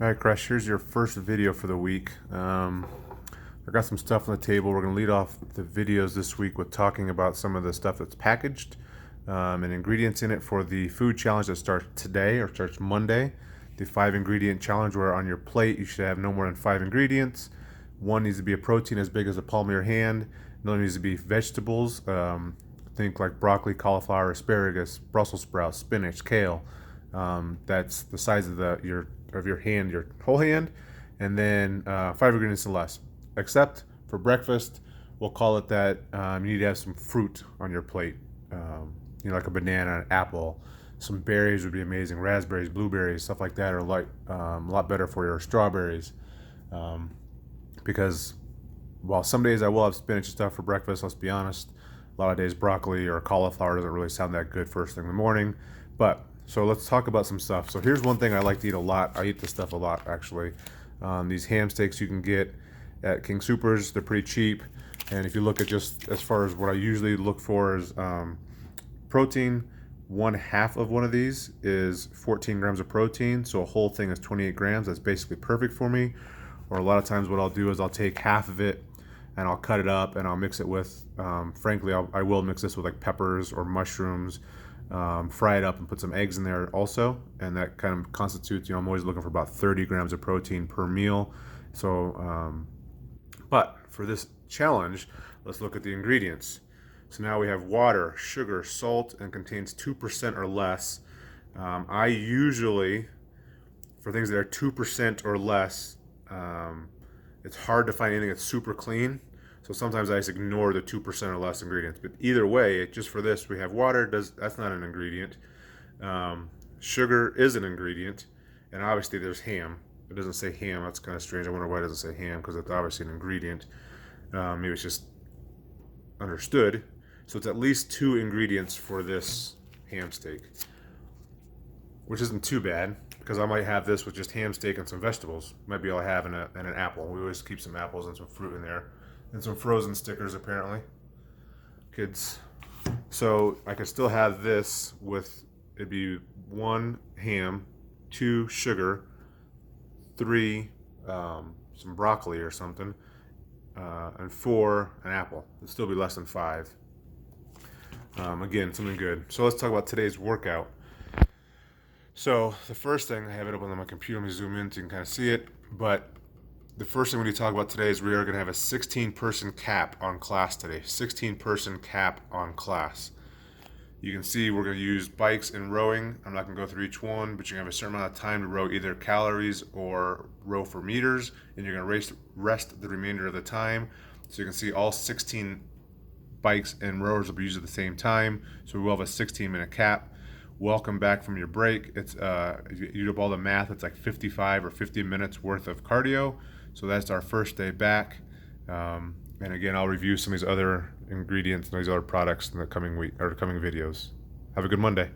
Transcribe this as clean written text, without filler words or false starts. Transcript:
All right, Crush, here's your first video for the week. I got some stuff on the table. We're going to lead off the videos this week with talking about some of the stuff that's packaged and ingredients in it for the food challenge that starts today or starts Monday. The 5-ingredient challenge, where on your plate you should have no more than 5 ingredients. One needs to be a protein as big as the palm of your hand. Another needs to be vegetables. Think like broccoli, cauliflower, asparagus, Brussels sprouts, spinach, kale. That's the size of your hand, your whole hand, and then 5 ingredients or less. Except for breakfast, we'll call it that. You need to have some fruit on your plate. Like a banana, an apple. Some berries would be amazing. Raspberries, blueberries, stuff like that are a lot better for you. Or strawberries, because while some days I will have spinach and stuff for breakfast, let's be honest, a lot of days broccoli or cauliflower doesn't really sound that good first thing in the morning. So let's talk about some stuff. So here's one thing I like to eat a lot. I eat this stuff a lot, actually. These ham steaks you can get at King Soopers, they're pretty cheap. And if you look at just as far as what I usually look for is protein, 1/2 of one of these is 14 grams of protein. So a whole thing is 28 grams. That's basically perfect for me. Or a lot of times what I'll do is I'll take half of it and I'll cut it up and I'll mix it with, frankly, I will mix this with like peppers or mushrooms, fry it up and put some eggs in there also. And that kind of constitutes, I'm always looking for about 30 grams of protein per meal. So, but for this challenge, let's look at the ingredients. So now we have water, sugar, salt, and contains 2% or less. I usually, for things that are 2% or less, it's hard to find anything that's super clean. So sometimes I just ignore the 2% or less ingredients. But either way, just for this, we have water. That's not an ingredient. Sugar is an ingredient. And obviously there's ham. It doesn't say ham. That's kind of strange. I wonder why it doesn't say ham, because it's obviously an ingredient. Maybe it's just understood. So it's at least 2 ingredients for this ham steak, which isn't too bad, because I might have this with just ham steak and some vegetables. Might be all I have in an apple. We always keep some apples and some fruit in there. And some frozen stickers, apparently. Kids. So I could still have this with, it'd be 1 ham, 2 sugar, 3 some broccoli or something, and 4 an apple. It'd still be less than 5. Again, something good. So let's talk about today's workout. So the first thing, I have it up on my computer. Let me zoom in so you can kind of see it. But the first thing we need to talk about today is we are going to have a 16-person cap on class today. 16-person cap on class. You can see we're going to use bikes and rowing. I'm not going to go through each one, but you have a certain amount of time to row either calories or row for meters, and you're going to rest the remainder of the time. So you can see all 16 bikes and rowers will be used at the same time. So we will have a 16-minute cap. Welcome back from your break. It's if you do up all the math, it's like 55 or 50 minutes worth of cardio. So that's our first day back. And again, I'll review some of these other ingredients and these other products in the coming week or coming videos. Have a good Monday.